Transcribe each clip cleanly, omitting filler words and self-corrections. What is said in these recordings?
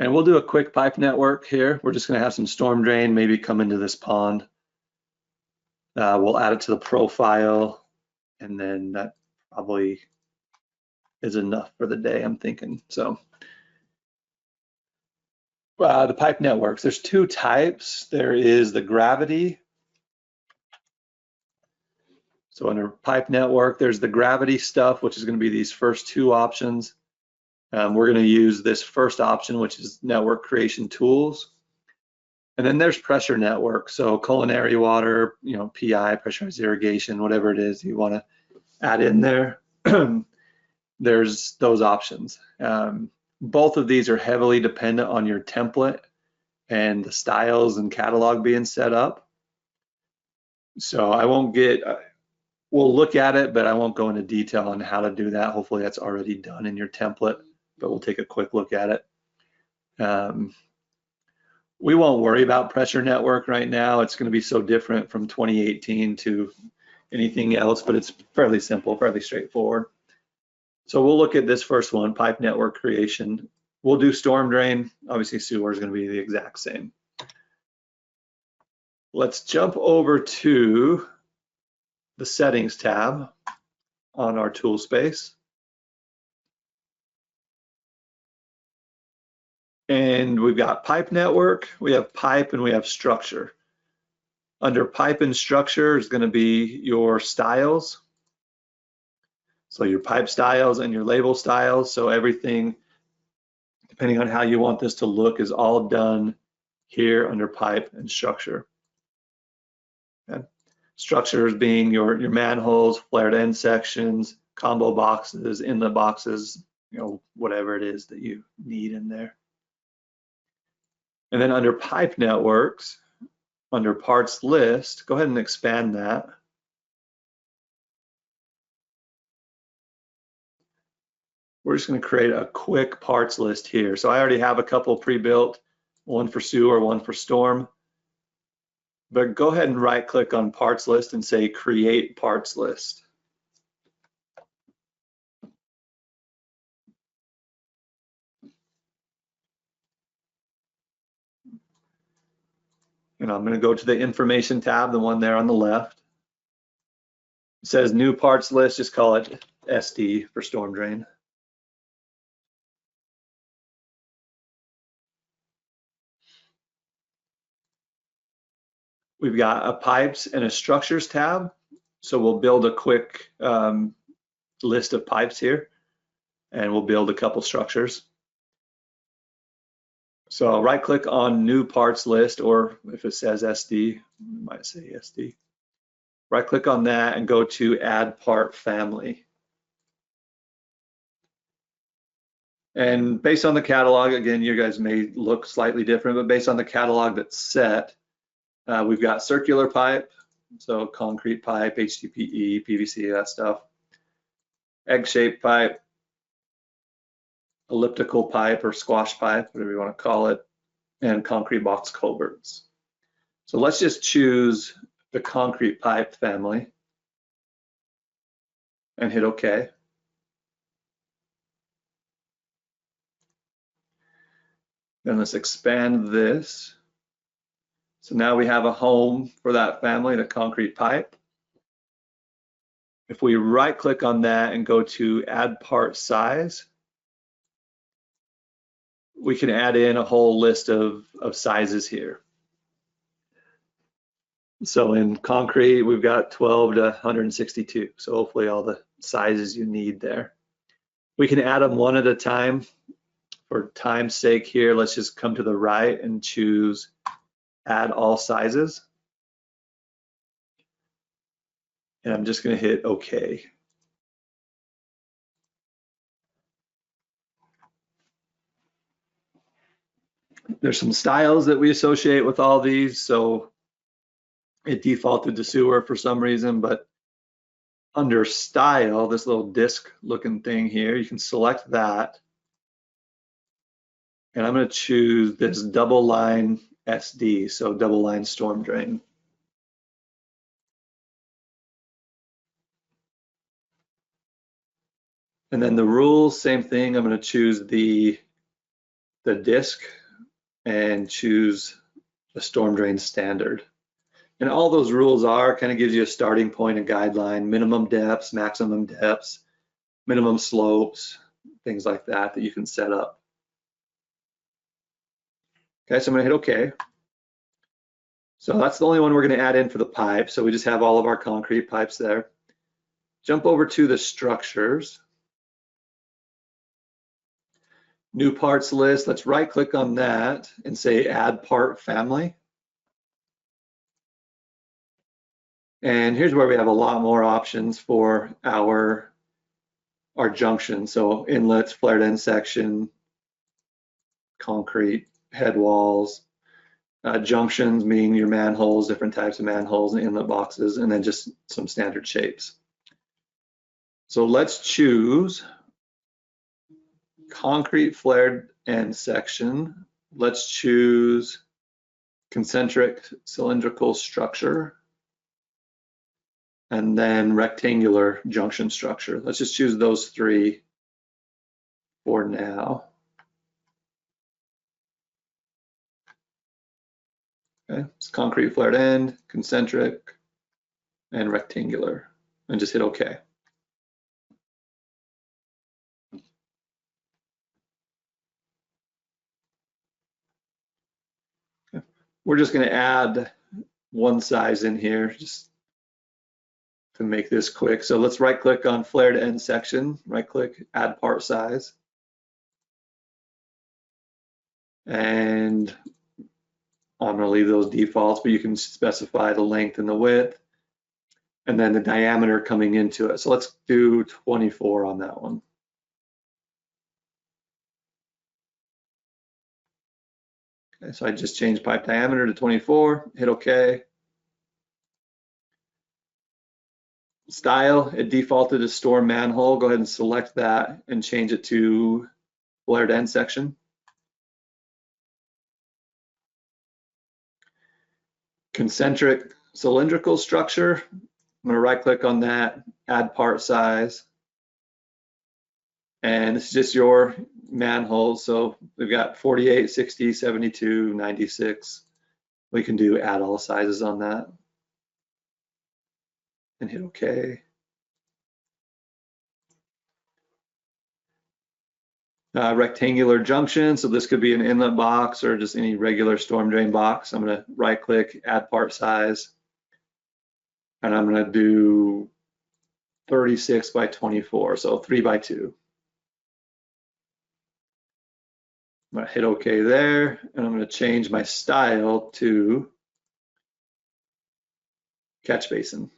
And we'll do a quick pipe network here. We're just gonna have some storm drain maybe come into this pond. We'll add it to the profile, and then that probably is enough for the day, I'm thinking. So the pipe networks, there's two types. There is the gravity. So under pipe network, there's the gravity stuff, which is going to be these first two options. We're going to use this first option, which is network creation tools. And then there's pressure network. So culinary water, PI, pressurized irrigation, whatever it is you want to add in there. There's those options. Both of these are heavily dependent on your template and the styles and catalog being set up. So I won't we'll look at it, but I won't go into detail on how to do that. Hopefully that's already done in your template, but we'll take a quick look at it. We won't worry about pressure network right now. It's going to be so different from 2018 to anything else, but it's fairly simple, fairly straightforward. So we'll look at this first one, pipe network creation. We'll do storm drain. Obviously sewer is going to be the exact same. Let's jump over to the settings tab on our tool space. And we've got pipe network, we have pipe, and we have structure. Under pipe and structure is going to be your styles. So your pipe styles and your label styles. So everything, depending on how you want this to look, is all done here under pipe and structure. Okay. Structures being your manholes, flared end sections, combo boxes, inlet boxes, whatever it is that you need in there. And then under pipe networks, under parts list, go ahead and expand that. We're just going to create a quick parts list here. So I already have a couple pre-built, one for sewer, one for storm. But go ahead and right click on parts list and say create parts list. And I'm going to go to the information tab, the one there on the left. It says new parts list, just call it SD for storm drain. We've got a pipes and a structures tab. So we'll build a quick list of pipes here, and we'll build a couple structures. So I'll right click on new parts list, or if it says SD, it might say SD. Right click on that and go to add part family. And based on the catalog, again, you guys may look slightly different, but based on the catalog that's set, we've got circular pipe, so concrete pipe, HDPE, PVC, that stuff. Egg-shaped pipe, elliptical pipe or squash pipe, whatever you want to call it, and concrete box culverts. So let's just choose the concrete pipe family and hit OK. Then let's expand this. So now we have a home for that family, the concrete pipe. If we right click on that and go to add part size, we can add in a whole list of sizes here. So in concrete, we've got 12 to 162. So hopefully all the sizes you need there. We can add them one at a time. For time's sake here, let's just come to the right and choose add all sizes. And I'm just going to hit OK. There's some styles that we associate with all these. So it defaulted to sewer for some reason, but under style, this little disc looking thing here, you can select that. And I'm going to choose this double line SD, so double line storm drain. And then the rules, same thing. I'm going to choose the the disk and choose the storm drain standard. And all those rules kind of gives you a starting point, a guideline, minimum depths, maximum depths, minimum slopes, things like that you can set up. Okay, so I'm gonna hit OK. So that's the only one we're gonna add in for the pipe. So we just have all of our concrete pipes there. Jump over to the structures. New parts list, let's right click on that and say add part family. And here's where we have a lot more options for our junction. So inlets, flared end section, concrete, head walls, junctions meaning your manholes, different types of manholes and inlet boxes, and then just some standard shapes. So let's choose concrete flared end section. Let's choose concentric cylindrical structure, and then rectangular junction structure. Let's just choose those three for now. Okay, it's concrete flared end, concentric, and rectangular, and just hit OK. Okay. We're just going to add one size in here just to make this quick. So let's right click on flared end section, right click, add part size. And I'm going to leave those defaults, but you can specify the length and the width, and then the diameter coming into it. So let's do 24 on that one. Okay, so I just changed pipe diameter to 24, hit OK. Style, it defaulted to storm manhole. Go ahead and select that and change it to flared end section. Concentric cylindrical structure, I'm going to right click on that, add part size. And this is just your manhole. So we've got 48, 60, 72, 96. We can do add all sizes on that. And hit OK. Rectangular junction, so this could be an inlet box or just any regular storm drain box. I'm going to right click, add part size, and I'm going to do 36 by 24, so 3 by 2. I'm going to hit OK there, and I'm going to change my style to catch basin.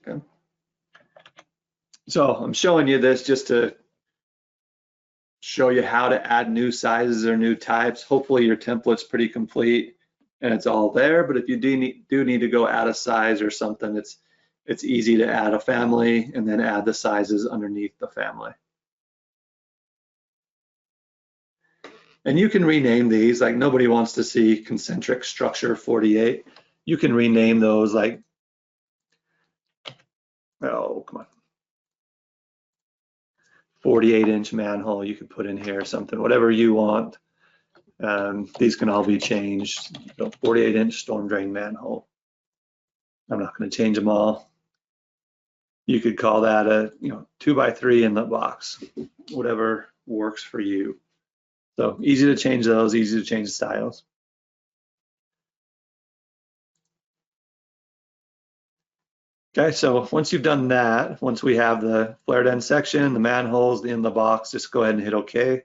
Okay. So I'm showing you this just to show you how to add new sizes or new types. Hopefully your template's pretty complete and it's all there, but if you do need to go add a size or something, it's easy to add a family and then add the sizes underneath the family. And you can rename these, like nobody wants to see concentric structure 48. You can rename those like, oh, come on. 48-inch manhole you could put in here or something, whatever you want. These can all be changed. 48-inch storm drain manhole. I'm not going to change them all. You could call that a 2x3 inlet box, whatever works for you. So easy to change those, easy to change the styles. Okay, so once you've done that, once we have the flared end section, the manholes, the inlet box, just go ahead and hit OK.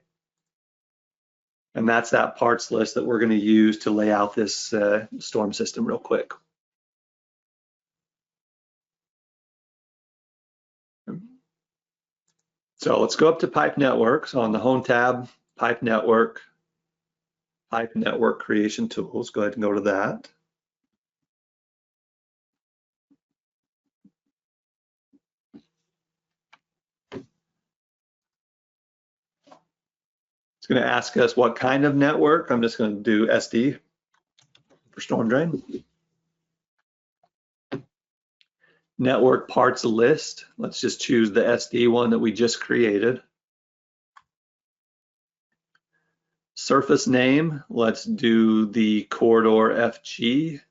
And that's that parts list that we're going to use to lay out this storm system real quick. So let's go up to pipe network. So on the home tab, pipe network creation tools, go ahead and go to that. It's going to ask us what kind of network. I'm just going to do SD for storm drain. Network parts list. Let's just choose the SD one that we just created. Surface name, let's do the corridor FG.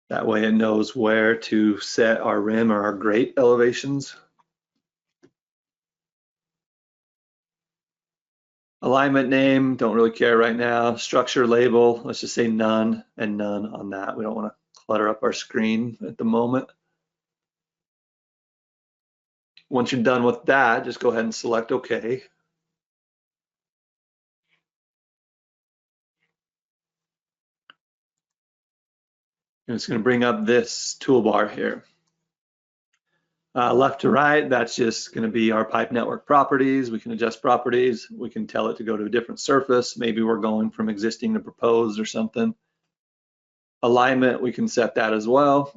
That way it knows where to set our rim or our grate elevations. Alignment name, don't really care right now. Structure label, let's just say none and none on that. We don't want to clutter up our screen at the moment. Once you're done with that, just go ahead and select OK. And it's going to bring up this toolbar here. Left to right, that's just going to be our pipe network properties. We can adjust properties. We can tell it to go to a different surface. Maybe we're going from existing to proposed or something. Alignment, we can set that as well.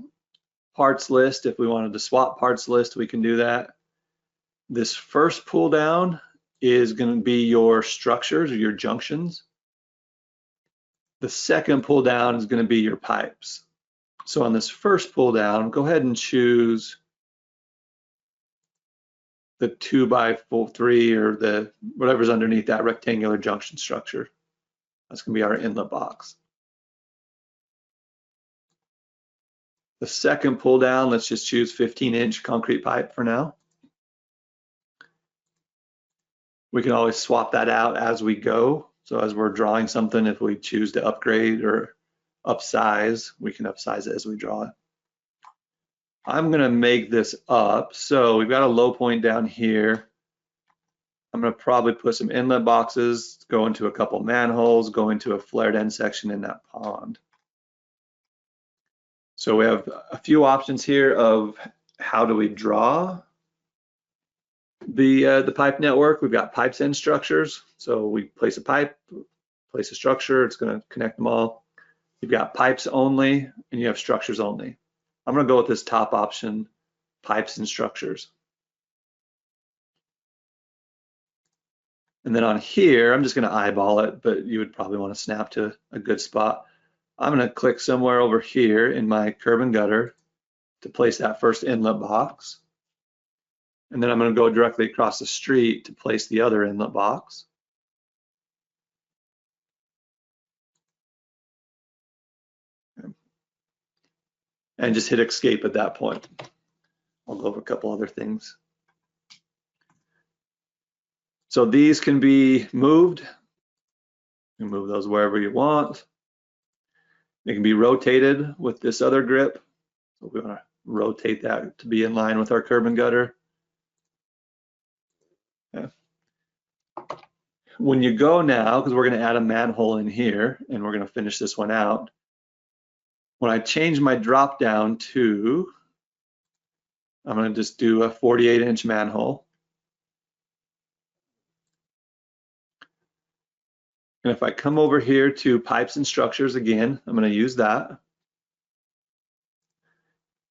Parts list, if we wanted to swap parts list, we can do that. This first pull down is going to be your structures or your junctions. The second pull down is going to be your pipes. So on this first pull down, go ahead and choose the 2x3 or the whatever's underneath that rectangular junction structure. That's going to be our inlet box. The second pull down, let's just choose 15-inch concrete pipe for now. We can always swap that out as we go. So as we're drawing something, if we choose to upgrade or upsize, we can upsize it as we draw it. I'm gonna make this up. So we've got a low point down here. I'm gonna probably put some inlet boxes, go into a couple manholes, go into a flared end section in that pond. So we have a few options here of how do we draw the pipe network. We've got pipes and structures. So we place a pipe, place a structure, it's gonna connect them all. You've got pipes only and you have structures only. I'm gonna go with this top option, pipes and structures. And then on here, I'm just gonna eyeball it, but you would probably wanna snap to a good spot. I'm gonna click somewhere over here in my curb and gutter to place that first inlet box. And then I'm gonna go directly across the street to place the other inlet box. And just hit escape at that point. I'll go over a couple other things. So these can be moved. You can move those wherever you want. They can be rotated with this other grip. So we want to rotate that to be in line with our curb and gutter. Okay. When you go now, because we're going to add a manhole in here and we're going to finish this one out. When I change my drop down to, I'm going to just do a 48-inch manhole. And if I come over here to pipes and structures again, I'm going to use that.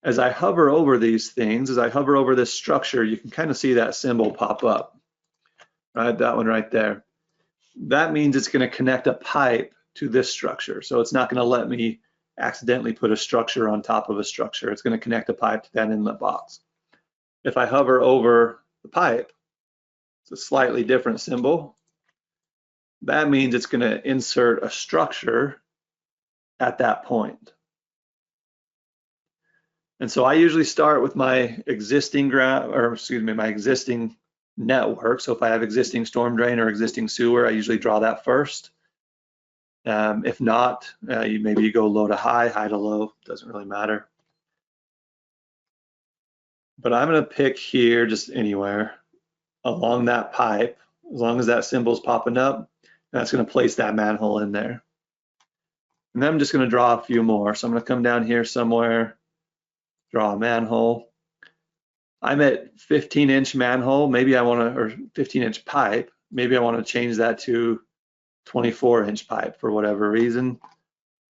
As I hover over these things, as I hover over this structure, you can kind of see that symbol pop up, right? That one right there. That means it's going to connect a pipe to this structure. So it's not going to let me accidentally put a structure on top of a structure. It's going to connect a pipe to that inlet box. If I hover over the pipe, it's a slightly different symbol. That means it's going to insert a structure at that point. And so I usually start with my existing my existing network. So if I have existing storm drain or existing sewer, I usually draw that first. If not, maybe you go low to high, high to low, doesn't really matter. But I'm going to pick here just anywhere along that pipe, as long as that symbol's popping up, that's going to place that manhole in there. And then I'm just going to draw a few more. So I'm going to come down here somewhere, draw a manhole. I'm at 15-inch manhole. Maybe I want to, or 15-inch pipe. Maybe I want to change that to 24-inch pipe for whatever reason.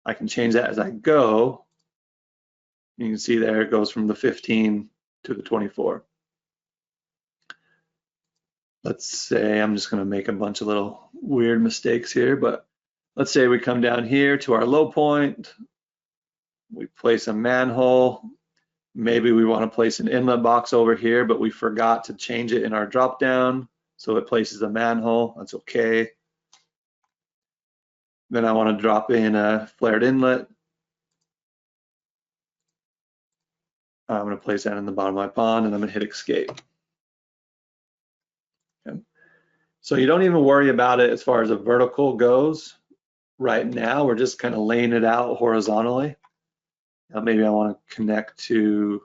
I can change that as I go. You can see there it goes from the 15 to the 24. Let's say, I'm just going to make a bunch of little weird mistakes here, but let's say we come down here to our low point. We place a manhole. Maybe we want to place an inlet box over here, but we forgot to change it in our drop down. So it places a manhole, that's okay. Then I want to drop in a flared inlet. I'm going to place that in the bottom of my pond and I'm going to hit escape. Okay. So you don't even worry about it as far as a vertical goes. Right now, we're just kind of laying it out horizontally. Now maybe I want to connect to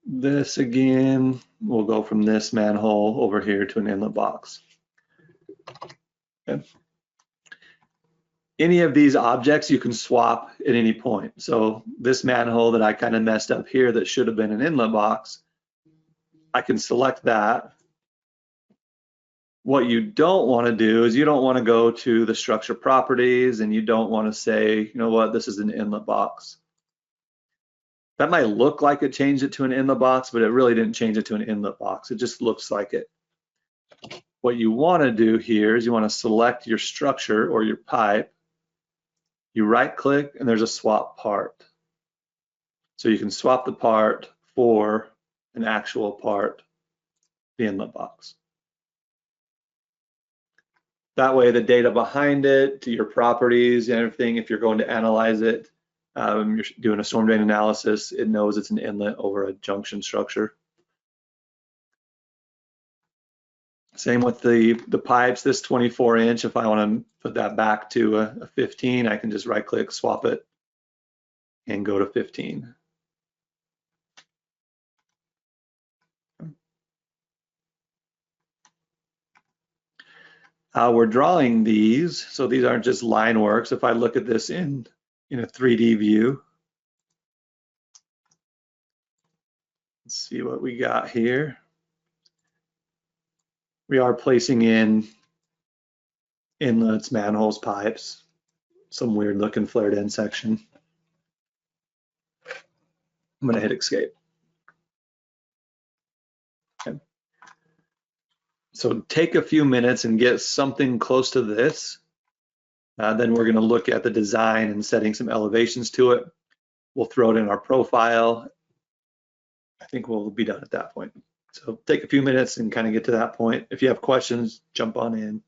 this again. We'll go from this manhole over here to an inlet box. Okay. Any of these objects you can swap at any point. So this manhole that I kind of messed up here that should have been an inlet box, I can select that. What you don't want to do is you don't want to go to the structure properties and you don't want to say, you know what, this is an inlet box. That might look like it changed it to an inlet box, but it really didn't change it to an inlet box. It just looks like it. What you want to do here is you want to select your structure or your pipe. You right click and there's a swap part. So you can swap the part for an actual part, the inlet box. That way the data behind it, to your properties and everything, if you're going to analyze it, you're doing a storm drain analysis, it knows it's an inlet over a junction structure. Same with the pipes, this 24-inch, if I want to put that back to a 15, I can just right click, swap it, and go to 15. We're drawing these, so these aren't just line works. If I look at this in a 3D view, let's see what we got here. We are placing in inlets, manholes, pipes, some weird looking flared end section. I'm going to hit escape. Okay. So take a few minutes and get something close to this. Then we're going to look at the design and setting some elevations to it. We'll throw it in our profile. I think we'll be done at that point. So take a few minutes and kind of get to that point. If you have questions, jump on in.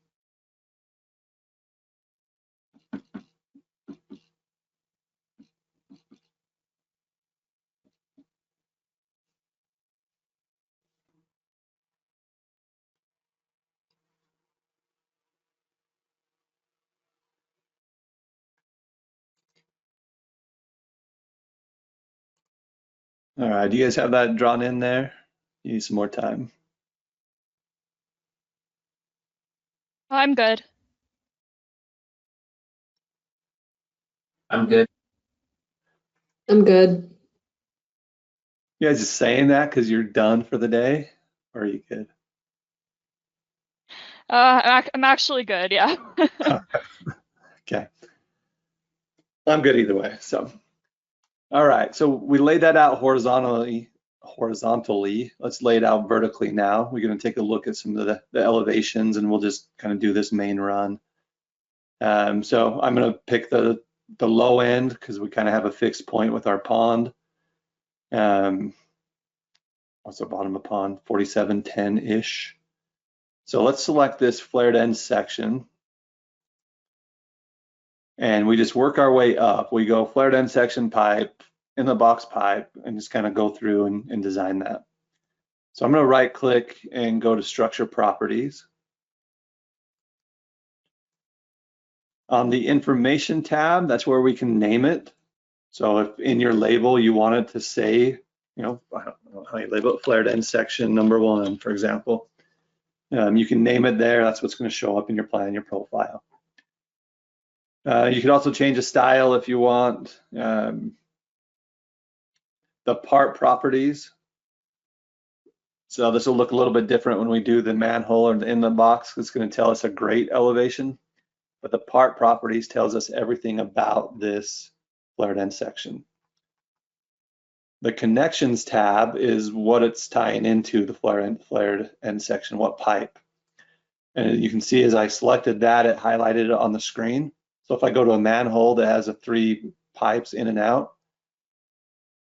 All right, do you guys have that drawn in there? You need some more time. I'm good. I'm good. I'm good. You guys just saying that because you're done for the day, or are you good? I'm actually good, yeah. Okay. I'm good either way. So, all right. So we laid that out horizontally. Let's lay it out vertically now. We're going to take a look at some of the elevations, and we'll just kind of do this main run. So I'm going to pick the low end because we kind of have a fixed point with our pond. What's the bottom of the pond? 4710-ish. So let's select this flared end section. And we just work our way up. We go flared end section pipe, in the box pipe, and just kind of go through and design that. So I'm going to right click and go to structure properties. On the information tab, that's where we can name it. So if in your label you want it to say, you know, I don't know how you label it, flared end section number 1, for example. You can name it there. That's what's going to show up in your plan, your profile. You can also change a style if you want. The part properties. So this will look a little bit different when we do the manhole or the inlet box. It's going to tell us a grate elevation, but the part properties tells us everything about this flared end section. The connections tab is what it's tying into the flared end section, what pipe. And you can see as I selected that, it highlighted it on the screen. So if I go to a manhole that has 3 pipes in and out,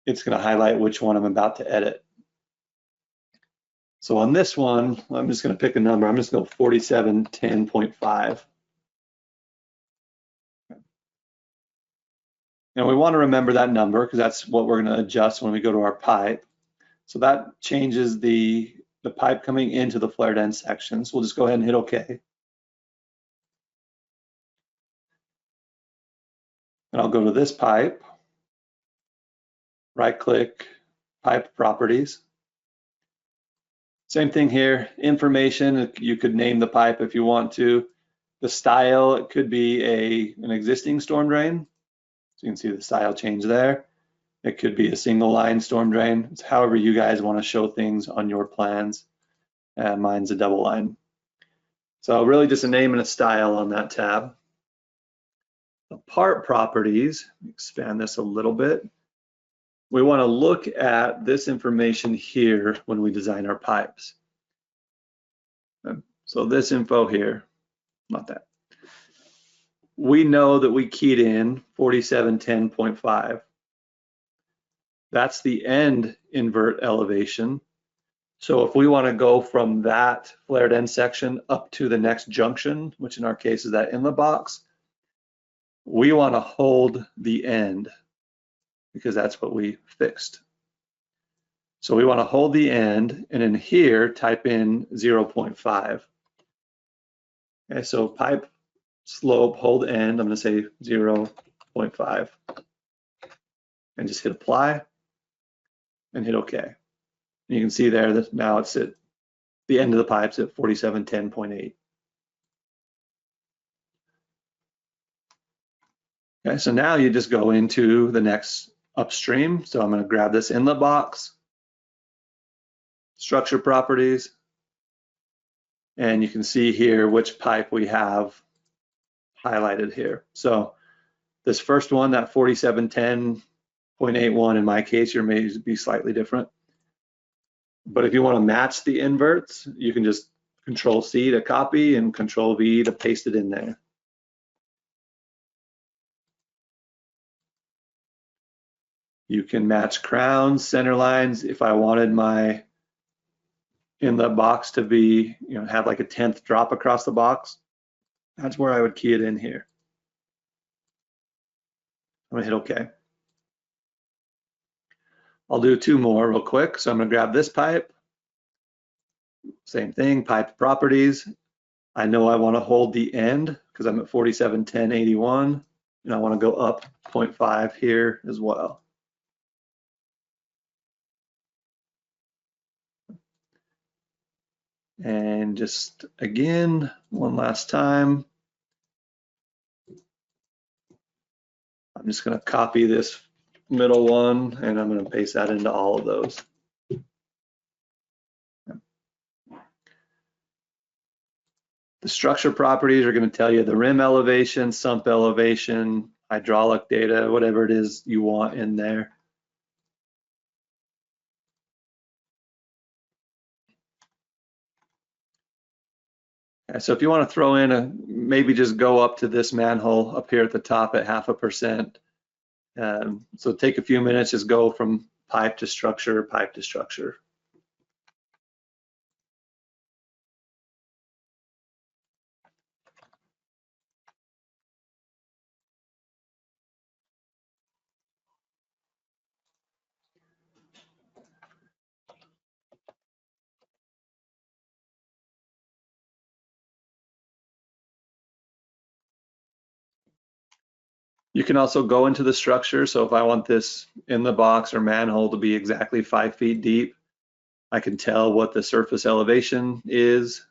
it's going to highlight which one I'm about to edit. So on this one, I'm just going to pick a number. I'm just going to go 4710.5. And we want to remember that number because that's what we're going to adjust when we go to our pipe. So that changes the pipe coming into the flared end section. So we'll just go ahead and hit OK. And I'll go to this pipe, right click, pipe properties. Same thing here, information, you could name the pipe if you want to. The style, it could be an existing storm drain. So you can see the style change there. It could be a single line storm drain. It's however you guys want to show things on your plans. Mine's a double line. So really just a name and a style on that tab. The part properties, expand this a little bit. We want to look at this information here when we design our pipes. So this info here, not that. We know that we keyed in 4710.5. That's the end invert elevation. So if we want to go from that flared end section up to the next junction, which in our case is that inlet box, we want to hold the end because that's what we fixed. So we want to hold the end, and in here type in 0.5. Okay, so pipe slope hold end, I'm going to say 0.5, and just hit apply and hit OK. And you can see there that now it's at the end of the pipes at 4710.8. Okay, so now you just go into the next upstream. So I'm going to grab this inlet box, structure properties, and you can see here which pipe we have highlighted here. So this first one, that 4710.81, in my case, your may be slightly different. But if you want to match the inverts, you can just Control C to copy and Control V to paste it in there. You can match crowns, center lines. If I wanted my inlet box to be, have like a 10th drop across the box, that's where I would key it in here. I'm gonna hit OK. I'll do two more real quick. So I'm gonna grab this pipe. Same thing, pipe properties. I know I wanna hold the end because I'm at 4710.81, and I wanna go up 0.5 here as well. And just again, one last time, I'm just going to copy this middle one and I'm going to paste that into all of those. The structure properties are going to tell you the rim elevation, sump elevation, hydraulic data, whatever it is you want in there. So if you want to throw in maybe just go up to this manhole up here at the top at 0.5%. So take a few minutes, just go from pipe to structure, pipe to structure. You can also go into the structure. So if I want this in the box or manhole to be exactly 5 feet deep, I can tell what the surface elevation is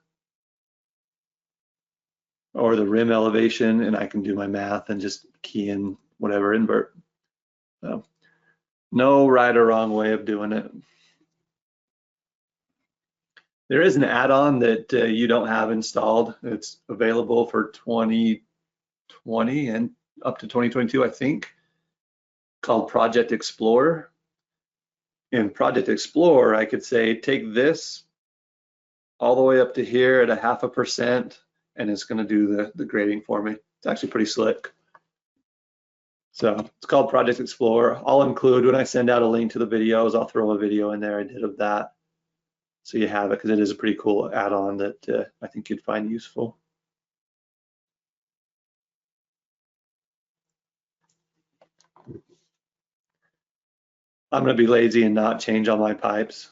or the rim elevation, and I can do my math and just key in whatever invert. So no right or wrong way of doing it. There is an add-on that you don't have installed. It's available for 2020 and up to 2022, I think, called Project Explorer. In Project Explorer, I could say, take this all the way up to here at 0.5%, and it's going to do the grading for me. It's actually pretty slick. So it's called Project Explorer. I'll include, when I send out a link to the videos, I'll throw a video in there I did of that. So you have it, because it is a pretty cool add-on that I think you'd find useful. I'm going to be lazy and not change all my pipes.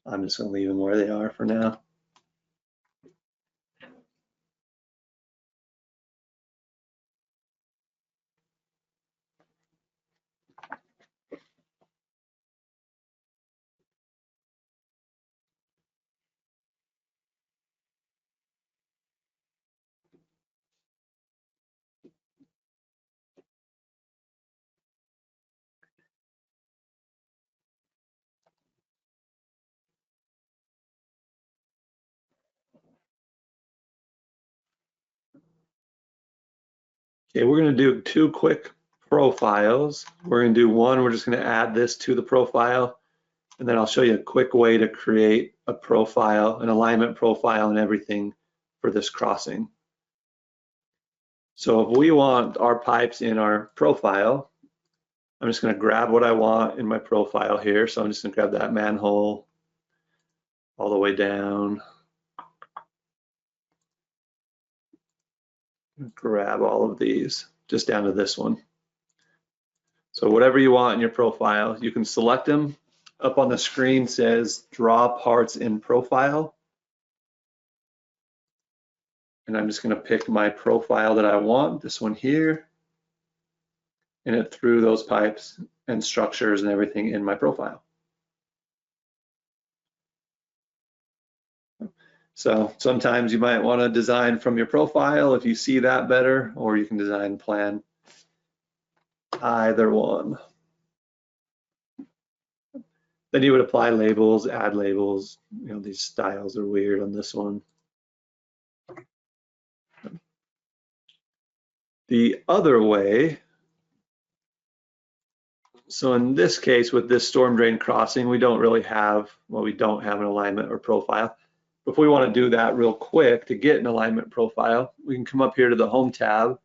I'm just going to leave them where they are for now. Okay, we're going to do 2 quick profiles. We're going to do one, we're just going to add this to the profile, and then I'll show you a quick way to create a profile, an alignment profile and everything for this crossing. So if we want our pipes in our profile, I'm just going to grab what I want in my profile here. So I'm just going to grab that manhole all the way down. Grab all of these just down to this one. So whatever you want in your profile, you can select them. Up on the screen says draw parts in profile. And I'm just going to pick my profile that I want, this one here, and it threw those pipes and structures and everything in my profile. So sometimes you might want to design from your profile if you see that better, or you can design plan, either one. Then you would apply labels, add labels. You know, these styles are weird on this one. The other way, so in this case with this storm drain crossing, we don't really have, well, we don't have an alignment or profile. If we want to do that real quick to get an alignment profile, we can come up here to the Home tab,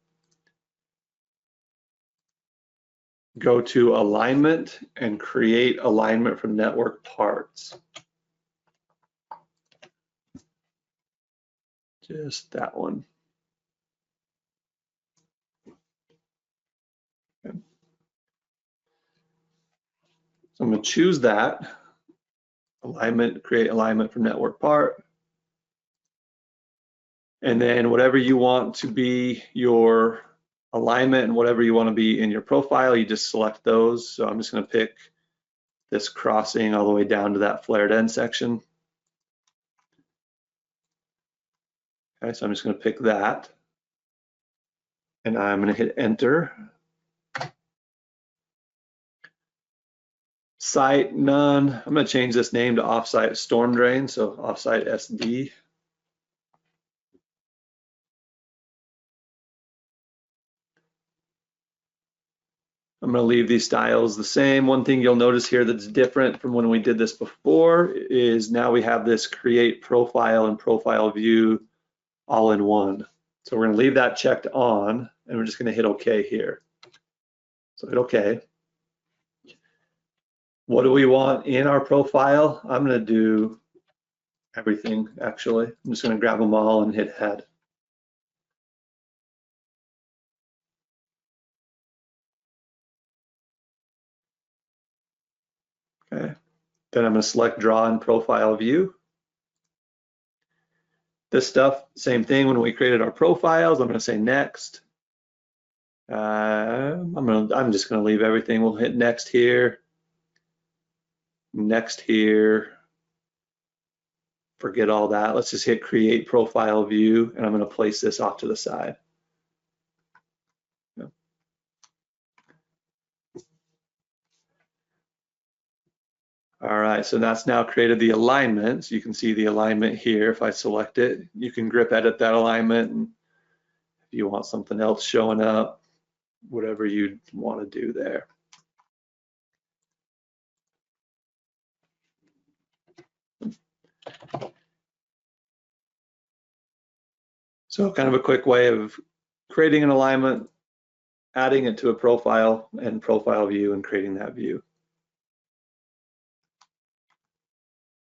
go to Alignment, and create alignment from network parts. Just that one. Okay. So I'm going to choose that, alignment, create alignment from network part. And then whatever you want to be your alignment and whatever you want to be in your profile, you just select those. So I'm just going to pick this crossing all the way down to that flared end section. Okay, so I'm just going to pick that. And I'm going to hit enter. Site none. I'm going to change this name to offsite storm drain, so offsite SD. I'm going to leave these styles the same. One thing you'll notice here that's different from when we did this before is now we have this create profile and profile view all in one. So we're going to leave that checked on, and we're just going to hit OK here. So hit OK. What do we want in our profile? I'm going to do everything, actually. I'm just going to grab them all and hit head. Okay. Then I'm going to select draw and profile view. This stuff, same thing when we created our profiles. I'm going to say next. I'm just going to leave everything. We'll hit next here. Next here. Forget all that. Let's just hit create profile view, and I'm going to place this off to the side. All right, so that's now created the alignment. So you can see the alignment here. If I select it, you can grip edit that alignment, and if you want something else showing up, whatever you want to do there. So kind of a quick way of creating an alignment adding it to a profile and profile view and creating that view.